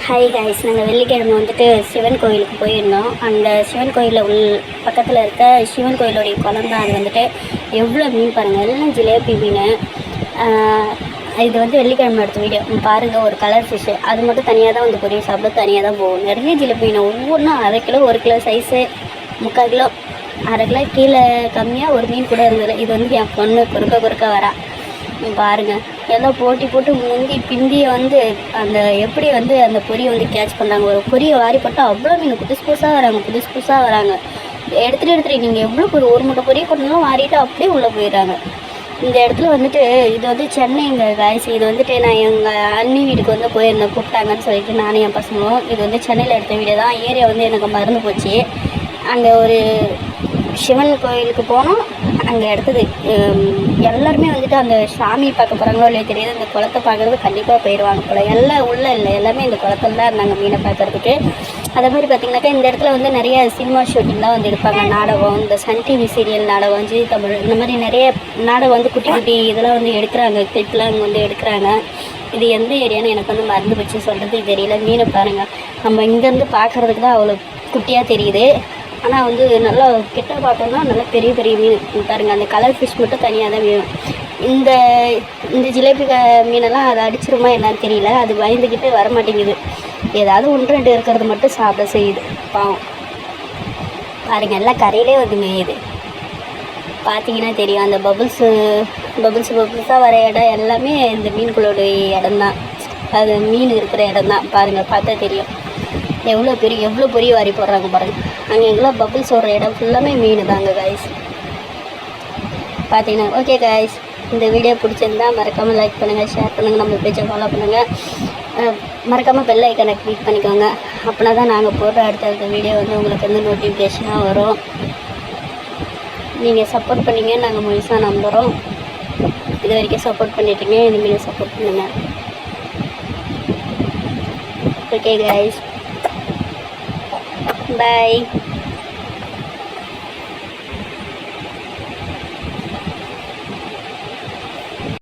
Hi guys, நாங்கள் வெள்ளிக்கிழமை வந்துட்டு சிவன் கோயிலுக்கு போயிருந்தோம். அந்த சிவன் கோயிலில் பக்கத்தில் இருக்க சிவன் கோயிலுடைய குளம் தான். அது வந்துட்டு எவ்வளோ மீன் பாருங்கள், எல்லாம் ஜிலேபி மீன். இது வந்து வெள்ளிக்கிழமை எடுத்த வீடியோ பாருங்கள். ஒரு கலர் ஃபிஷ்ஷு அது மட்டும் தனியாக தான் வந்து பொரிய சாப்பிட தனியாக தான் போகும். நிறைய ஜிலேபி மீன், ஒவ்வொன்றும் அரை கிலோ, 1 கிலோ சைஸு, 3/4 கிலோ, அரை கிலோ கீழே கம்மியாக ஒரு மீன் கூட இருந்தது. இது வந்து என் பொண்ணு குறுக்க வரா பாருங்கள். எல்லாம் போட்டி போட்டு முந்தி பிந்தியை வந்து அந்த எப்படி வந்து அந்த பொரியை வந்து கேட்ச் பண்ணுறாங்க. ஒரு பொரியை வாரி போட்டால் அவ்வளோ மீன் புதுசு புதுசாக வராங்க. எடுத்துகிட்டு நீங்கள் எவ்வளோ ஒரு மூட்டை பொரியை கொண்டாலும் வாரிட்டு அப்படியே உள்ளே போயிடுறாங்க. இந்த இடத்துல வந்துட்டு இது வந்து சென்னைங்க காய்ச்சி. இது வந்துட்டு நான் எங்கள் அண்ணி வீட்டுக்கு வந்து போயிருந்தேன், கூப்பிட்டாங்கன்னு சொல்லிட்டு நானும் என் பசங்களும். இது வந்து சென்னையில் எடுத்த வீடியோ தான். ஏரியா வந்து எனக்கு மறந்து போச்சு. அங்கே ஒரு சிவன் கோயிலுக்கு போனோம். அங்கே எடுத்தது எல்லாருமே வந்துட்டு அந்த சாமி பார்க்க போகிறாங்களோ இல்லையோ தெரியாது, அந்த குளத்தை பார்க்குறது கண்டிப்பாக போயிடுவாங்க போல். எல்லாம் உள்ளே இல்லை, எல்லாமே இந்த குளத்துல தான் இருந்தாங்க மீனை பார்க்குறதுக்கு. அதே மாதிரி பார்த்திங்கனாக்கா இந்த இடத்துல வந்து நிறைய சினிமா ஷூட்டிங்லாம் வந்து எடுப்பாங்க. நாடகம், இந்த சன் டிவி சீரியல் நாடகம், ஜி தமிழ், இந்த மாதிரி நிறைய நாடகம் வந்து குட்டி இதெல்லாம் வந்து எடுக்கிறாங்க. கிளிப்லாம் இங்கே வந்து எடுக்கிறாங்க. இது எந்த ஏரியான்னு எனக்கு வந்து மறந்து வச்சு சொல்கிறதுக்கு தெரியல. மீனை பாருங்கள், நம்ம இங்கேருந்து பார்க்குறதுக்கு தான் அவ்வளோ குட்டியாக தெரியுது. ஆனால் வந்து நல்லா கிட்ட பார்த்தோம்னா நல்லா பெரிய மீன் பாருங்கள். அந்த கலர் ஃபிஷ் மட்டும் தனியாக தான் வேணும். இந்த ஜிலேபி மீனெல்லாம் அதை அடிச்சிருமா என்னன்னு தெரியல. அது பயந்துக்கிட்டு வரமாட்டேங்குது. ஏதாவது 1-2 இருக்கிறது மட்டும் சாப்பிட செய்யுது பாவம். பாருங்கள், எல்லாம் கரையிலே வந்து மேயுது. பார்த்தீங்கன்னா தெரியும். அந்த பபுள்ஸாக வர இடம் எல்லாமே இந்த மீன்களோடைய இடம்தான். அது மீன் இருக்கிற இடம் தான். பாருங்கள், பார்த்தா தெரியும் எவ்வளோ பொரிய வாரி போடுறாங்க பாருங்கள். அங்கே எங்கெல்லாம் பபுள்ஸ் ஓடுற இடம் ஃபுல்லாமே மீன் தாங்க காய்ஸ். பார்த்தீங்கன்னா ஓகே காய்ஸ், இந்த வீடியோ பிடிச்சிருந்தா மறக்காமல் லைக் பண்ணுங்கள், ஷேர் பண்ணுங்கள், நம்ம பேஜை ஃபாலோ பண்ணுங்கள். மறக்காமல் பெல் ஐக்கனை கிளிக் பண்ணிக்கோங்க. அப்படின்னா தான் நாங்கள் போடுற அடுத்த வீடியோ வந்து உங்களுக்கு வந்து நோட்டிஃபிகேஷனாக வரும். நீங்கள் சப்போர்ட் பண்ணிங்க, நாங்கள் முழுசாக நம்புகிறோம். இது வரைக்கும் சப்போர்ட் பண்ணிட்டீங்க, இனிமேல் சப்போர்ட் பண்ணுங்கள். Okay guys, bye.